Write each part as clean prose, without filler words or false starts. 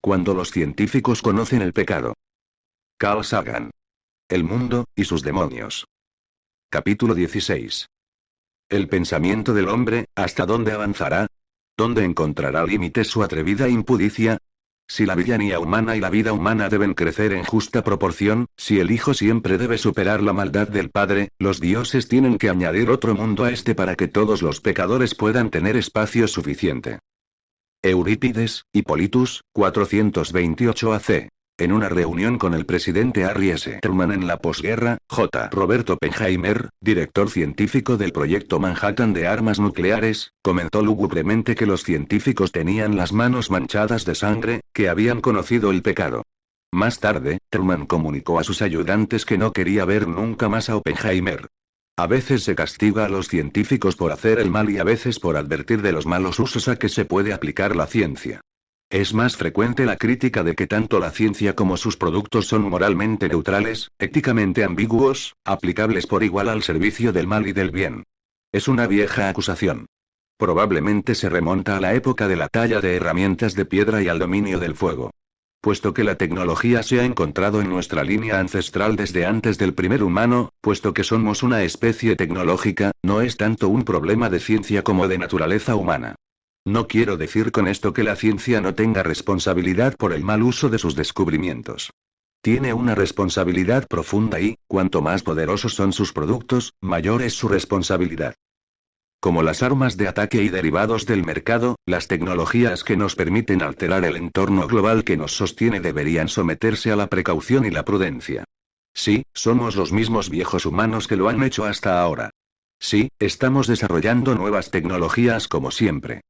Cuando los científicos conocen el pecado. Carl Sagan. El mundo, y sus demonios. Capítulo 16. El pensamiento del hombre, ¿hasta dónde avanzará? ¿Dónde encontrará límites su atrevida impudicia? Si la villanía humana y la vida humana deben crecer en justa proporción, si el Hijo siempre debe superar la maldad del Padre, los dioses tienen que añadir otro mundo a este para que todos los pecadores puedan tener espacio suficiente. Eurípides, Hippolytus, 428 AC. En una reunión con el presidente Harry S. Truman en la posguerra, J. Robert Oppenheimer, director científico del proyecto Manhattan de armas nucleares, comentó lúgubremente que los científicos tenían las manos manchadas de sangre, que habían conocido el pecado. Más tarde, Truman comunicó a sus ayudantes que no quería ver nunca más a Oppenheimer. A veces se castiga a los científicos por hacer el mal y a veces por advertir de los malos usos a que se puede aplicar la ciencia. Es más frecuente la crítica de que tanto la ciencia como sus productos son moralmente neutrales, éticamente ambiguos, aplicables por igual al servicio del mal y del bien. Es una vieja acusación. Probablemente se remonta a la época de la talla de herramientas de piedra y al dominio del fuego. Puesto que la tecnología se ha encontrado en nuestra línea ancestral desde antes del primer humano, puesto que somos una especie tecnológica, no es tanto un problema de ciencia como de naturaleza humana. No quiero decir con esto que la ciencia no tenga responsabilidad por el mal uso de sus descubrimientos. Tiene una responsabilidad profunda y, cuanto más poderosos son sus productos, mayor es su responsabilidad. Como las armas de ataque y derivados del mercado, las tecnologías que nos permiten alterar el entorno global que nos sostiene deberían someterse a la precaución y la prudencia. Sí, somos los mismos viejos humanos que lo han hecho hasta ahora. Sí, estamos desarrollando nuevas tecnologías como siempre.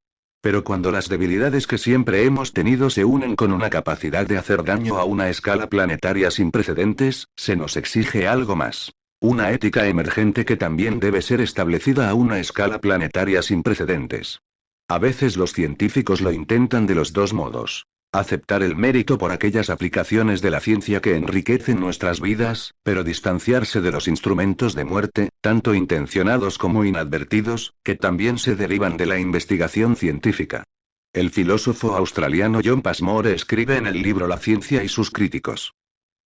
Pero cuando las debilidades que siempre hemos tenido se unen con una capacidad de hacer daño a una escala planetaria sin precedentes, se nos exige algo más. Una ética emergente que también debe ser establecida a una escala planetaria sin precedentes. A veces los científicos lo intentan de los dos modos. Aceptar el mérito por aquellas aplicaciones de la ciencia que enriquecen nuestras vidas, pero distanciarse de los instrumentos de muerte, tanto intencionados como inadvertidos, que también se derivan de la investigación científica. El filósofo australiano John Passmore escribe en el libro La ciencia y sus críticos.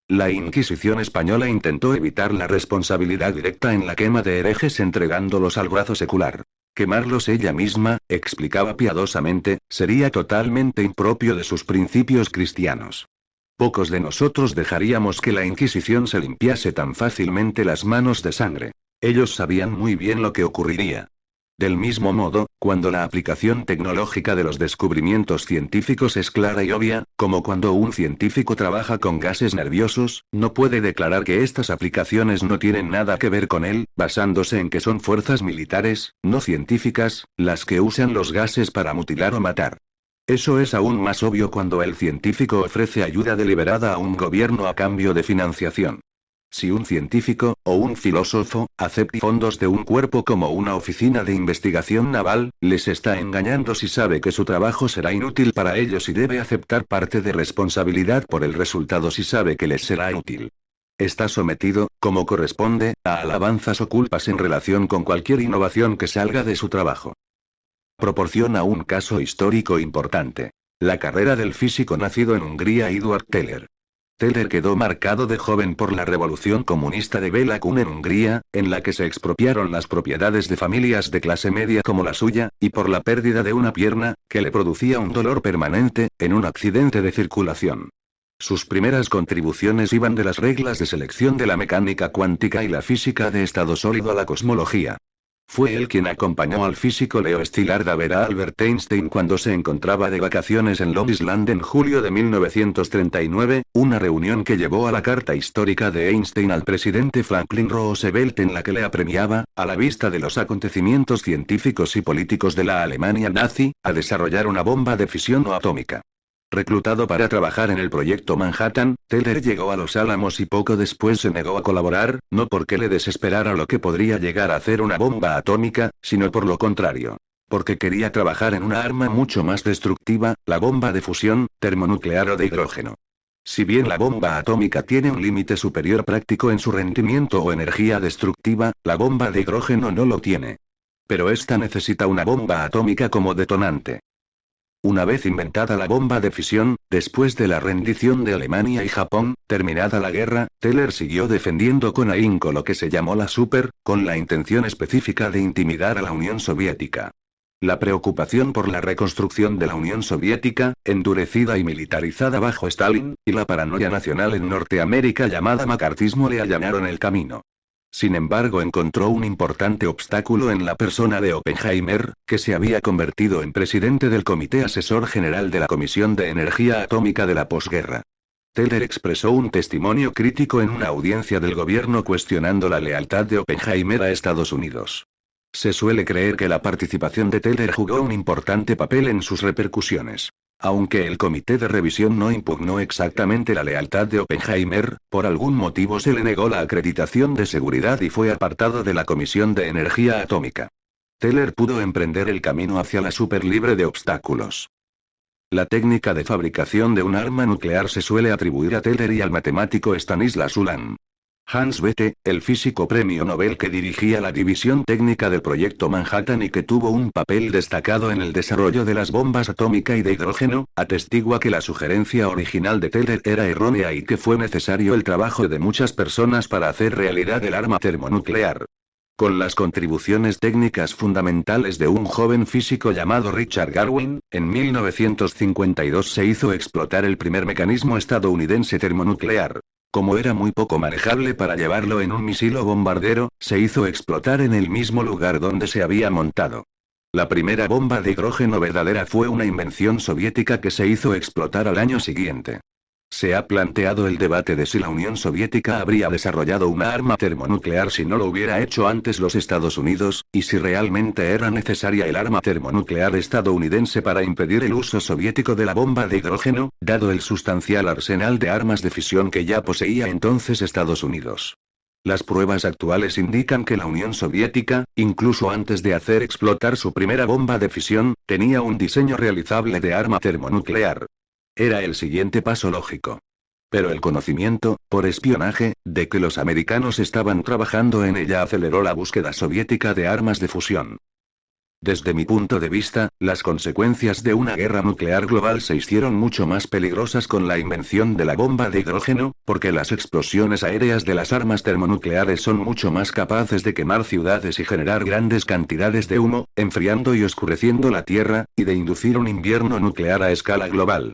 La Inquisición española intentó evitar la responsabilidad directa en la quema de herejes entregándolos al brazo secular. Quemarlos ella misma, explicaba piadosamente, sería totalmente impropio de sus principios cristianos. Pocos de nosotros dejaríamos que la Inquisición se limpiase tan fácilmente las manos de sangre. Ellos sabían muy bien lo que ocurriría. Del mismo modo, cuando la aplicación tecnológica de los descubrimientos científicos es clara y obvia, como cuando un científico trabaja con gases nerviosos, no puede declarar que estas aplicaciones no tienen nada que ver con él, basándose en que son fuerzas militares, no científicas, las que usan los gases para mutilar o matar. Eso es aún más obvio cuando el científico ofrece ayuda deliberada a un gobierno a cambio de financiación. Si un científico, o un filósofo, acepta fondos de un cuerpo como una oficina de investigación naval, les está engañando si sabe que su trabajo será inútil para ellos y debe aceptar parte de responsabilidad por el resultado si sabe que les será útil. Está sometido, como corresponde, a alabanzas o culpas en relación con cualquier innovación que salga de su trabajo. Proporciona un caso histórico importante. La carrera del físico nacido en Hungría Eduard Teller. Teller quedó marcado de joven por la revolución comunista de Béla Kun en Hungría, en la que se expropiaron las propiedades de familias de clase media como la suya, y por la pérdida de una pierna, que le producía un dolor permanente, en un accidente de circulación. Sus primeras contribuciones iban de las reglas de selección de la mecánica cuántica y la física de estado sólido a la cosmología. Fue él quien acompañó al físico Leo Szilard a ver a Albert Einstein cuando se encontraba de vacaciones en Long Island en julio de 1939, una reunión que llevó a la carta histórica de Einstein al presidente Franklin Roosevelt en la que le apremiaba, a la vista de los acontecimientos científicos y políticos de la Alemania nazi, a desarrollar una bomba de fisión o atómica. Reclutado para trabajar en el proyecto Manhattan, Teller llegó a Los Álamos y poco después se negó a colaborar, no porque le desesperara lo que podría llegar a hacer una bomba atómica, sino por lo contrario. Porque quería trabajar en una arma mucho más destructiva, la bomba de fusión, termonuclear o de hidrógeno. Si bien la bomba atómica tiene un límite superior práctico en su rendimiento o energía destructiva, la bomba de hidrógeno no lo tiene. Pero esta necesita una bomba atómica como detonante. Una vez inventada la bomba de fisión, después de la rendición de Alemania y Japón, terminada la guerra, Teller siguió defendiendo con ahínco lo que se llamó la Super, con la intención específica de intimidar a la Unión Soviética. La preocupación por la reconstrucción de la Unión Soviética, endurecida y militarizada bajo Stalin, y la paranoia nacional en Norteamérica llamada macartismo le allanaron el camino. Sin embargo, encontró un importante obstáculo en la persona de Oppenheimer, que se había convertido en presidente del Comité Asesor General de la Comisión de Energía Atómica de la posguerra. Teller expresó un testimonio crítico en una audiencia del gobierno cuestionando la lealtad de Oppenheimer a Estados Unidos. Se suele creer que la participación de Teller jugó un importante papel en sus repercusiones. Aunque el comité de revisión no impugnó exactamente la lealtad de Oppenheimer, por algún motivo se le negó la acreditación de seguridad y fue apartado de la Comisión de Energía Atómica. Teller pudo emprender el camino hacia la super libre de obstáculos. La técnica de fabricación de un arma nuclear se suele atribuir a Teller y al matemático Stanislas Ulam. Hans Bethe, el físico premio Nobel que dirigía la división técnica del proyecto Manhattan y que tuvo un papel destacado en el desarrollo de las bombas atómica y de hidrógeno, atestigua que la sugerencia original de Teller era errónea y que fue necesario el trabajo de muchas personas para hacer realidad el arma termonuclear. Con las contribuciones técnicas fundamentales de un joven físico llamado Richard Garwin, en 1952 se hizo explotar el primer mecanismo estadounidense termonuclear. Como era muy poco manejable para llevarlo en un misil o bombardero, se hizo explotar en el mismo lugar donde se había montado. La primera bomba de hidrógeno verdadera fue una invención soviética que se hizo explotar al año siguiente. Se ha planteado el debate de si la Unión Soviética habría desarrollado una arma termonuclear si no lo hubiera hecho antes los Estados Unidos, y si realmente era necesaria el arma termonuclear estadounidense para impedir el uso soviético de la bomba de hidrógeno, dado el sustancial arsenal de armas de fisión que ya poseía entonces Estados Unidos. Las pruebas actuales indican que la Unión Soviética, incluso antes de hacer explotar su primera bomba de fisión, tenía un diseño realizable de arma termonuclear. Era el siguiente paso lógico. Pero el conocimiento, por espionaje, de que los americanos estaban trabajando en ella aceleró la búsqueda soviética de armas de fusión. Desde mi punto de vista, las consecuencias de una guerra nuclear global se hicieron mucho más peligrosas con la invención de la bomba de hidrógeno, porque las explosiones aéreas de las armas termonucleares son mucho más capaces de quemar ciudades y generar grandes cantidades de humo, enfriando y oscureciendo la Tierra, y de inducir un invierno nuclear a escala global.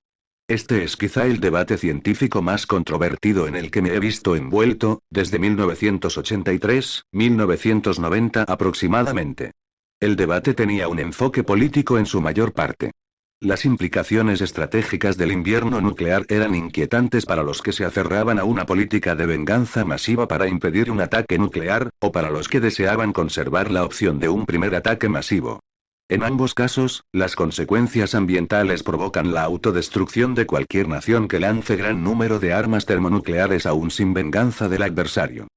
Este es quizá el debate científico más controvertido en el que me he visto envuelto, desde 1983-1990 aproximadamente. El debate tenía un enfoque político en su mayor parte. Las implicaciones estratégicas del invierno nuclear eran inquietantes para los que se aferraban a una política de venganza masiva para impedir un ataque nuclear, o para los que deseaban conservar la opción de un primer ataque masivo. En ambos casos, las consecuencias ambientales provocan la autodestrucción de cualquier nación que lance gran número de armas termonucleares aún sin venganza del adversario.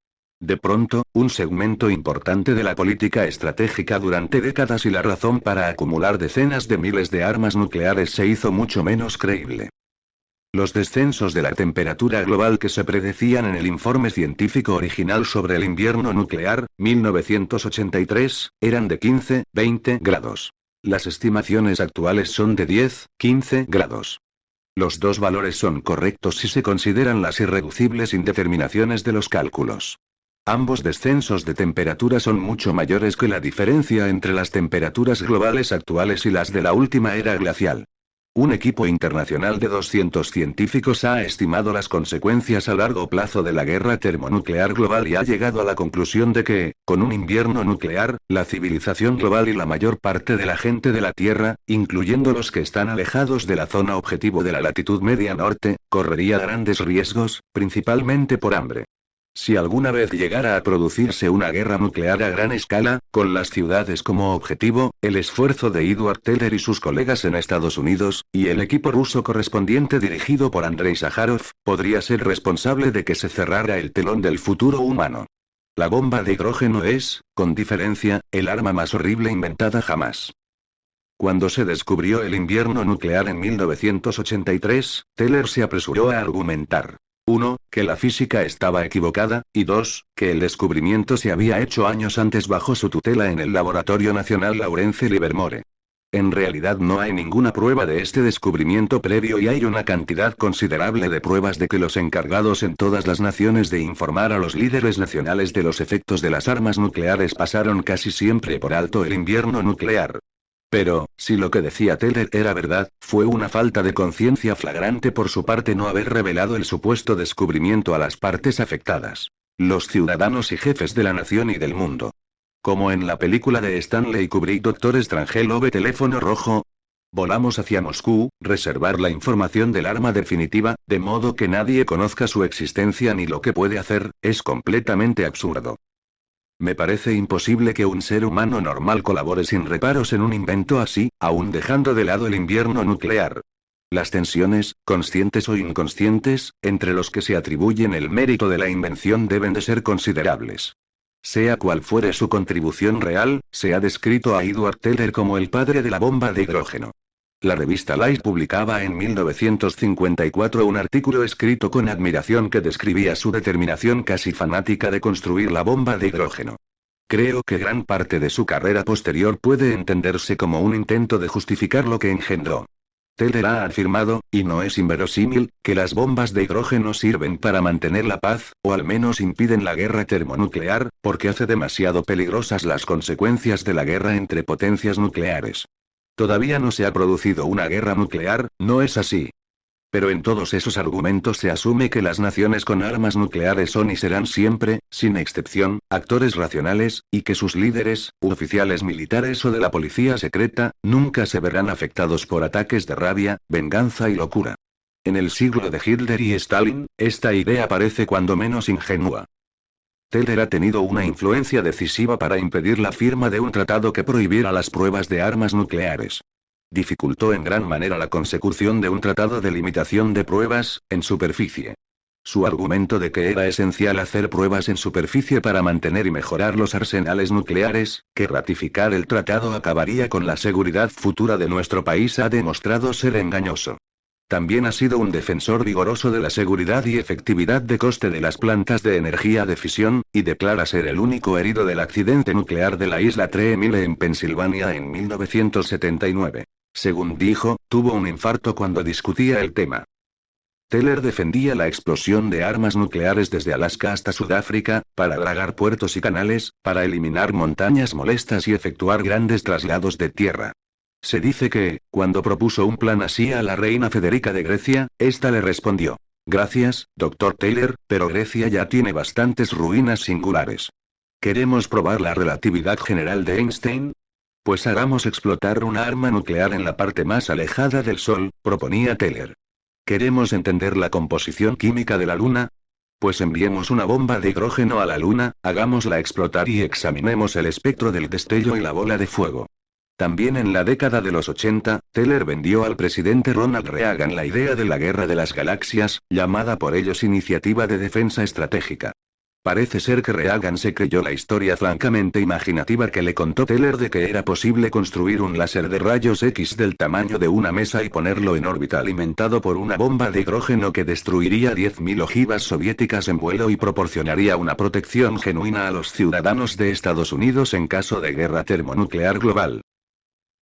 De pronto, un segmento importante de la política estratégica durante décadas y la razón para acumular decenas de miles de armas nucleares se hizo mucho menos creíble. Los descensos de la temperatura global que se predecían en el informe científico original sobre el invierno nuclear, 1983, eran de 15-20 grados. Las estimaciones actuales son de 10-15 grados. Los dos valores son correctos si se consideran las irreducibles indeterminaciones de los cálculos. Ambos descensos de temperatura son mucho mayores que la diferencia entre las temperaturas globales actuales y las de la última era glacial. Un equipo internacional de 200 científicos ha estimado las consecuencias a largo plazo de la guerra termonuclear global y ha llegado a la conclusión de que, con un invierno nuclear, la civilización global y la mayor parte de la gente de la Tierra, incluyendo los que están alejados de la zona objetivo de la latitud media norte, correría grandes riesgos, principalmente por hambre. Si alguna vez llegara a producirse una guerra nuclear a gran escala, con las ciudades como objetivo, el esfuerzo de Edward Teller y sus colegas en Estados Unidos, y el equipo ruso correspondiente dirigido por Andrei Sájarov, podría ser responsable de que se cerrara el telón del futuro humano. La bomba de hidrógeno es, con diferencia, el arma más horrible inventada jamás. Cuando se descubrió el invierno nuclear en 1983, Teller se apresuró a argumentar. 1. Que la física estaba equivocada, y 2. Que el descubrimiento se había hecho años antes bajo su tutela en el Laboratorio Nacional Lawrence Livermore. En realidad no hay ninguna prueba de este descubrimiento previo y hay una cantidad considerable de pruebas de que los encargados en todas las naciones de informar a los líderes nacionales de los efectos de las armas nucleares pasaron casi siempre por alto el invierno nuclear. Pero, si lo que decía Teller era verdad, fue una falta de conciencia flagrante por su parte no haber revelado el supuesto descubrimiento a las partes afectadas, los ciudadanos y jefes de la nación y del mundo. Como en la película de Stanley Kubrick Doctor Strangelove Teléfono Rojo. Volamos hacia Moscú, reservar la información del arma definitiva, de modo que nadie conozca su existencia ni lo que puede hacer, es completamente absurdo. Me parece imposible que un ser humano normal colabore sin reparos en un invento así, aun dejando de lado el invierno nuclear. Las tensiones, conscientes o inconscientes, entre los que se atribuyen el mérito de la invención deben de ser considerables. Sea cual fuere su contribución real, se ha descrito a Edward Teller como el padre de la bomba de hidrógeno. La revista Life publicaba en 1954 un artículo escrito con admiración que describía su determinación casi fanática de construir la bomba de hidrógeno. Creo que gran parte de su carrera posterior puede entenderse como un intento de justificar lo que engendró. Teller ha afirmado, y no es inverosímil, que las bombas de hidrógeno sirven para mantener la paz, o al menos impiden la guerra termonuclear, porque hace demasiado peligrosas las consecuencias de la guerra entre potencias nucleares. Todavía no se ha producido una guerra nuclear, ¿no es así? Pero en todos esos argumentos se asume que las naciones con armas nucleares son y serán siempre, sin excepción, actores racionales, y que sus líderes, oficiales militares o de la policía secreta, nunca se verán afectados por ataques de rabia, venganza y locura. En el siglo de Hitler y Stalin, esta idea parece cuando menos ingenua. Teller ha tenido una influencia decisiva para impedir la firma de un tratado que prohibiera las pruebas de armas nucleares. Dificultó en gran manera la consecución de un tratado de limitación de pruebas, en superficie. Su argumento de que era esencial hacer pruebas en superficie para mantener y mejorar los arsenales nucleares, que ratificar el tratado acabaría con la seguridad futura de nuestro país ha demostrado ser engañoso. También ha sido un defensor vigoroso de la seguridad y efectividad de coste de las plantas de energía de fisión, y declara ser el único herido del accidente nuclear de la isla Tremile en Pensilvania en 1979. Según dijo, tuvo un infarto cuando discutía el tema. Teller defendía la explosión de armas nucleares desde Alaska hasta Sudáfrica, para dragar puertos y canales, para eliminar montañas molestas y efectuar grandes traslados de tierra. Se dice que, cuando propuso un plan así a la reina Federica de Grecia, ésta le respondió: «Gracias, Dr. Teller, pero Grecia ya tiene bastantes ruinas singulares. ¿Queremos probar la relatividad general de Einstein? Pues hagamos explotar una arma nuclear en la parte más alejada del Sol», proponía Teller. ¿Queremos entender la composición química de la Luna? Pues enviemos una bomba de hidrógeno a la Luna, hagámosla explotar y examinemos el espectro del destello y la bola de fuego. También en la década de los 80, Teller vendió al presidente Ronald Reagan la idea de la Guerra de las Galaxias, llamada por ellos Iniciativa de Defensa Estratégica. Parece ser que Reagan se creyó la historia francamente imaginativa que le contó Teller de que era posible construir un láser de rayos X del tamaño de una mesa y ponerlo en órbita alimentado por una bomba de hidrógeno que destruiría 10.000 ojivas soviéticas en vuelo y proporcionaría una protección genuina a los ciudadanos de Estados Unidos en caso de guerra termonuclear global.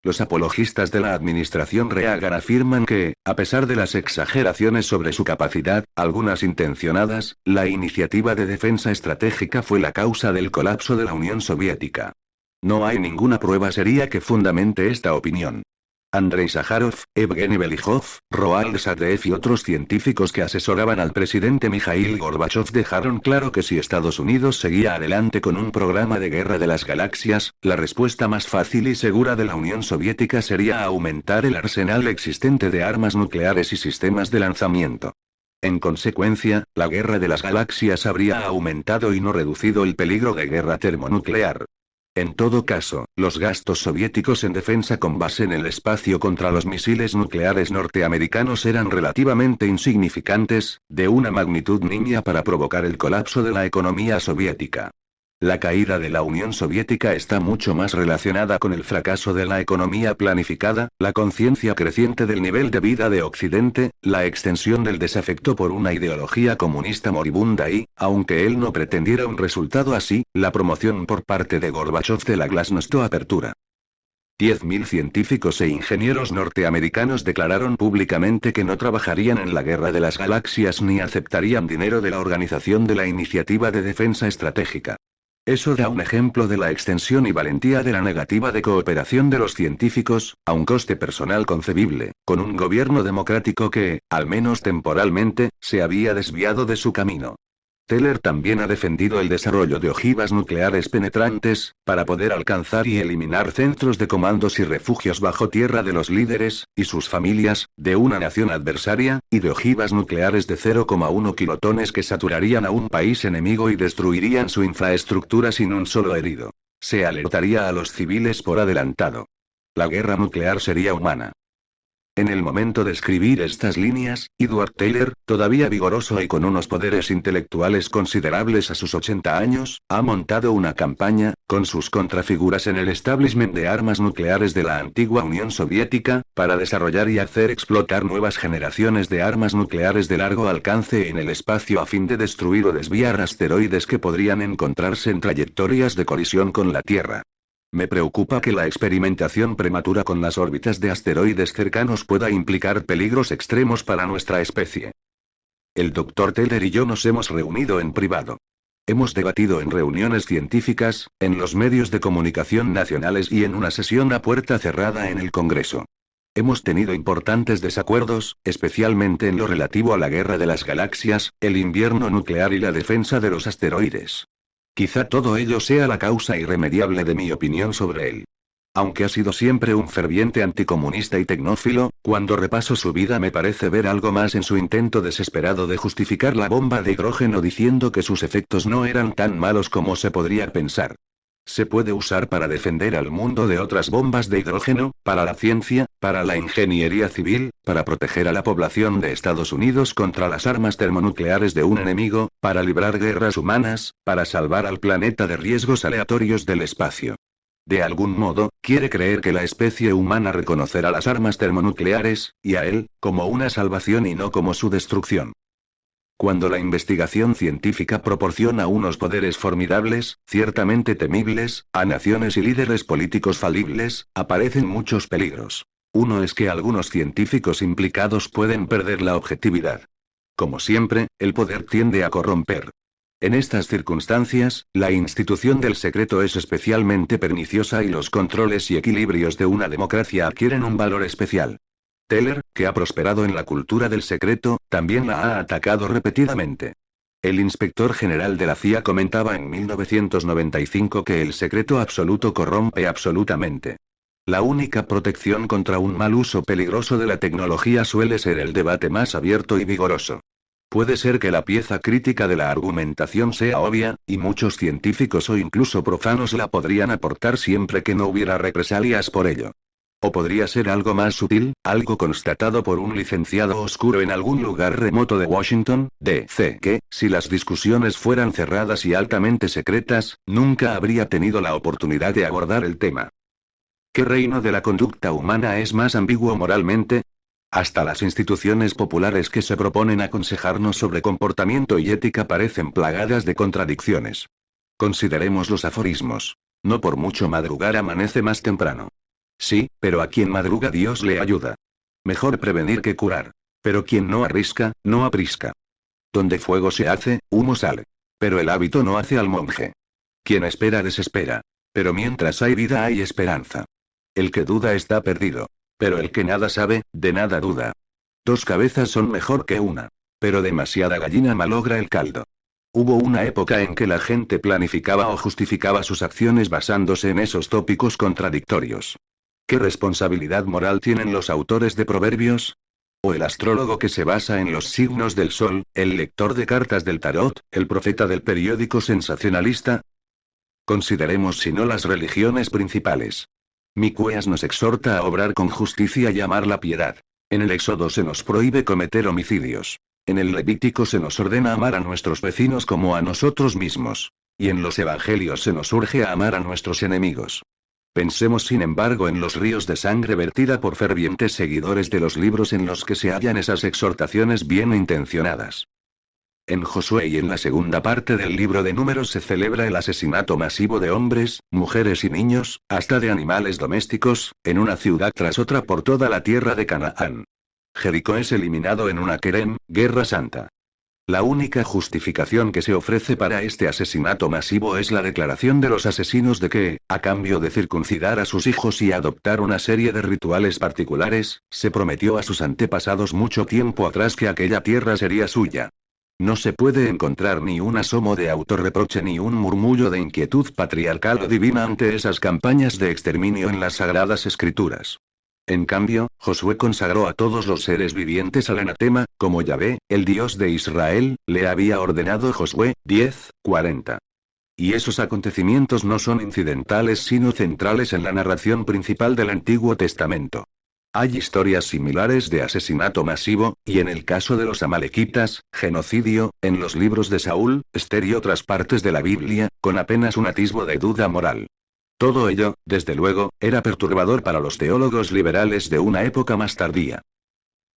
Los apologistas de la administración Reagan afirman que, a pesar de las exageraciones sobre su capacidad, algunas intencionadas, la iniciativa de defensa estratégica fue la causa del colapso de la Unión Soviética. No hay ninguna prueba seria que fundamente esta opinión. Andrei Sájarov, Evgeny Belíjov, Roald Sadev y otros científicos que asesoraban al presidente Mikhail Gorbachov dejaron claro que si Estados Unidos seguía adelante con un programa de guerra de las galaxias, la respuesta más fácil y segura de la Unión Soviética sería aumentar el arsenal existente de armas nucleares y sistemas de lanzamiento. En consecuencia, la guerra de las galaxias habría aumentado y no reducido el peligro de guerra termonuclear. En todo caso, los gastos soviéticos en defensa con base en el espacio contra los misiles nucleares norteamericanos eran relativamente insignificantes, de una magnitud nimia para provocar el colapso de la economía soviética. La caída de la Unión Soviética está mucho más relacionada con el fracaso de la economía planificada, la conciencia creciente del nivel de vida de Occidente, la extensión del desafecto por una ideología comunista moribunda y, aunque él no pretendiera un resultado así, la promoción por parte de Gorbachov de la glasnost o apertura. 10.000 científicos e ingenieros norteamericanos declararon públicamente que no trabajarían en la Guerra de las Galaxias ni aceptarían dinero de la Organización de la Iniciativa de Defensa Estratégica. Eso da un ejemplo de la extensión y valentía de la negativa de cooperación de los científicos, a un coste personal concebible, con un gobierno democrático que, al menos temporalmente, se había desviado de su camino. Teller también ha defendido el desarrollo de ojivas nucleares penetrantes, para poder alcanzar y eliminar centros de comandos y refugios bajo tierra de los líderes, y sus familias, de una nación adversaria, y de ojivas nucleares de 0,1 kilotones que saturarían a un país enemigo y destruirían su infraestructura sin un solo herido. Se alertaría a los civiles por adelantado. La guerra nuclear sería humana. En el momento de escribir estas líneas, Edward Teller, todavía vigoroso y con unos poderes intelectuales considerables a sus 80 años, ha montado una campaña, con sus contrafiguras en el establishment de armas nucleares de la antigua Unión Soviética, para desarrollar y hacer explotar nuevas generaciones de armas nucleares de largo alcance en el espacio a fin de destruir o desviar asteroides que podrían encontrarse en trayectorias de colisión con la Tierra. Me preocupa que la experimentación prematura con las órbitas de asteroides cercanos pueda implicar peligros extremos para nuestra especie. El Dr. Teller y yo nos hemos reunido en privado. Hemos debatido en reuniones científicas, en los medios de comunicación nacionales y en una sesión a puerta cerrada en el Congreso. Hemos tenido importantes desacuerdos, especialmente en lo relativo a la guerra de las galaxias, el invierno nuclear y la defensa de los asteroides. Quizá todo ello sea la causa irremediable de mi opinión sobre él. Aunque ha sido siempre un ferviente anticomunista y tecnófilo, cuando repaso su vida me parece ver algo más en su intento desesperado de justificar la bomba de hidrógeno diciendo que sus efectos no eran tan malos como se podría pensar. Se puede usar para defender al mundo de otras bombas de hidrógeno, para la ciencia, para la ingeniería civil, para proteger a la población de Estados Unidos contra las armas termonucleares de un enemigo, para librar guerras humanas, para salvar al planeta de riesgos aleatorios del espacio. De algún modo, quiere creer que la especie humana reconocerá las armas termonucleares, y a él, como una salvación y no como su destrucción. Cuando la investigación científica proporciona unos poderes formidables, ciertamente temibles, a naciones y líderes políticos falibles, aparecen muchos peligros. Uno es que algunos científicos implicados pueden perder la objetividad. Como siempre, el poder tiende a corromper. En estas circunstancias, la institución del secreto es especialmente perniciosa y los controles y equilibrios de una democracia adquieren un valor especial. Teller, que ha prosperado en la cultura del secreto, también la ha atacado repetidamente. El inspector general de la CIA comentaba en 1995 que el secreto absoluto corrompe absolutamente. La única protección contra un mal uso peligroso de la tecnología suele ser el debate más abierto y vigoroso. Puede ser que la pieza crítica de la argumentación sea obvia, y muchos científicos o incluso profanos la podrían aportar siempre que no hubiera represalias por ello. O podría ser algo más sutil, algo constatado por un licenciado oscuro en algún lugar remoto de Washington, D.C., que, si las discusiones fueran cerradas y altamente secretas, nunca habría tenido la oportunidad de abordar el tema. ¿Qué reino de la conducta humana es más ambiguo moralmente? Hasta las instituciones populares que se proponen aconsejarnos sobre comportamiento y ética parecen plagadas de contradicciones. Consideremos los aforismos. No por mucho madrugar amanece más temprano. Sí, pero a quien madruga Dios le ayuda. Mejor prevenir que curar. Pero quien no arrisca, no aprisca. Donde fuego se hace, humo sale. Pero el hábito no hace al monje. Quien espera desespera. Pero mientras hay vida hay esperanza. El que duda está perdido. Pero el que nada sabe, de nada duda. Dos cabezas son mejor que una. Pero demasiada gallina malogra el caldo. Hubo una época en que la gente planificaba o justificaba sus acciones basándose en esos tópicos contradictorios. ¿Qué responsabilidad moral tienen los autores de proverbios? ¿O el astrólogo que se basa en los signos del sol, el lector de cartas del tarot, el profeta del periódico sensacionalista? Consideremos si no las religiones principales. Miqueas nos exhorta a obrar con justicia y amar la piedad. En el Éxodo se nos prohíbe cometer homicidios. En el Levítico se nos ordena amar a nuestros vecinos como a nosotros mismos. Y en los Evangelios se nos urge a amar a nuestros enemigos. Pensemos sin embargo en los ríos de sangre vertida por fervientes seguidores de los libros en los que se hallan esas exhortaciones bien intencionadas. En Josué y en la segunda parte del libro de Números se celebra el asesinato masivo de hombres, mujeres y niños, hasta de animales domésticos, en una ciudad tras otra por toda la tierra de Canaán. Jericó es eliminado en una querem, guerra santa. La única justificación que se ofrece para este asesinato masivo es la declaración de los asesinos de que, a cambio de circuncidar a sus hijos y adoptar una serie de rituales particulares, se prometió a sus antepasados mucho tiempo atrás que aquella tierra sería suya. No se puede encontrar ni un asomo de autorreproche ni un murmullo de inquietud patriarcal o divina ante esas campañas de exterminio en las sagradas escrituras. En cambio, Josué consagró a todos los seres vivientes al anatema, como Yahvé, el Dios de Israel, le había ordenado. Josué 10:40. Y esos acontecimientos no son incidentales sino centrales en la narración principal del Antiguo Testamento. Hay historias similares de asesinato masivo, y en el caso de los amalequitas, genocidio, en los libros de Saúl, Esther y otras partes de la Biblia, con apenas un atisbo de duda moral. Todo ello, desde luego, era perturbador para los teólogos liberales de una época más tardía.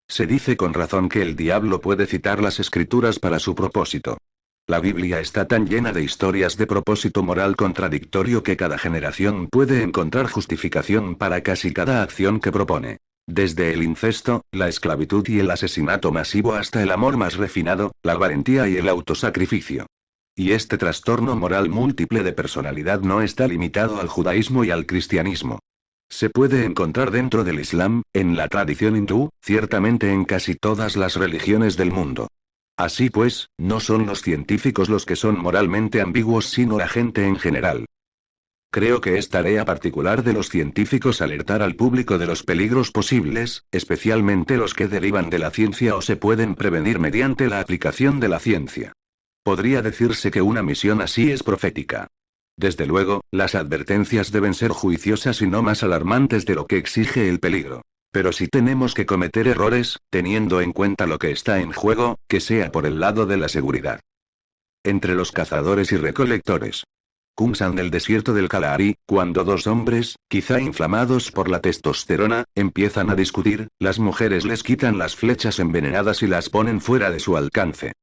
Se dice con razón que el diablo puede citar las escrituras para su propósito. La Biblia está tan llena de historias de propósito moral contradictorio que cada generación puede encontrar justificación para casi cada acción que propone. Desde el incesto, la esclavitud y el asesinato masivo hasta el amor más refinado, la valentía y el autosacrificio. Y este trastorno moral múltiple de personalidad no está limitado al judaísmo y al cristianismo. Se puede encontrar dentro del Islam, en la tradición hindú, ciertamente en casi todas las religiones del mundo. Así pues, no son los científicos los que son moralmente ambiguos sino la gente en general. Creo que es tarea particular de los científicos alertar al público de los peligros posibles, especialmente los que derivan de la ciencia o se pueden prevenir mediante la aplicación de la ciencia. Podría decirse que una misión así es profética. Desde luego, las advertencias deben ser juiciosas y no más alarmantes de lo que exige el peligro. Pero si tenemos que cometer errores, teniendo en cuenta lo que está en juego, que sea por el lado de la seguridad. Entre los cazadores y recolectores. Qumsan del desierto del Kalahari, cuando dos hombres, quizá inflamados por la testosterona, empiezan a discutir, las mujeres les quitan las flechas envenenadas y las ponen fuera de su alcance.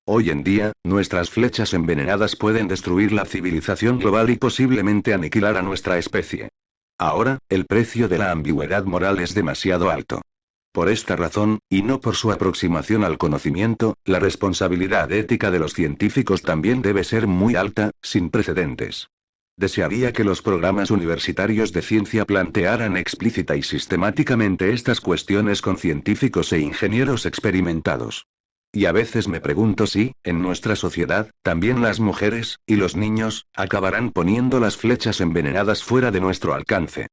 Hoy en día, nuestras flechas envenenadas pueden destruir la civilización global y posiblemente aniquilar a nuestra especie. Ahora, el precio de la ambigüedad moral es demasiado alto. Por esta razón, y no por su aproximación al conocimiento, la responsabilidad ética de los científicos también debe ser muy alta, sin precedentes. Desearía que los programas universitarios de ciencia plantearan explícita y sistemáticamente estas cuestiones con científicos e ingenieros experimentados. Y a veces me pregunto si, en nuestra sociedad, también las mujeres, y los niños, acabarán poniendo las flechas envenenadas fuera de nuestro alcance.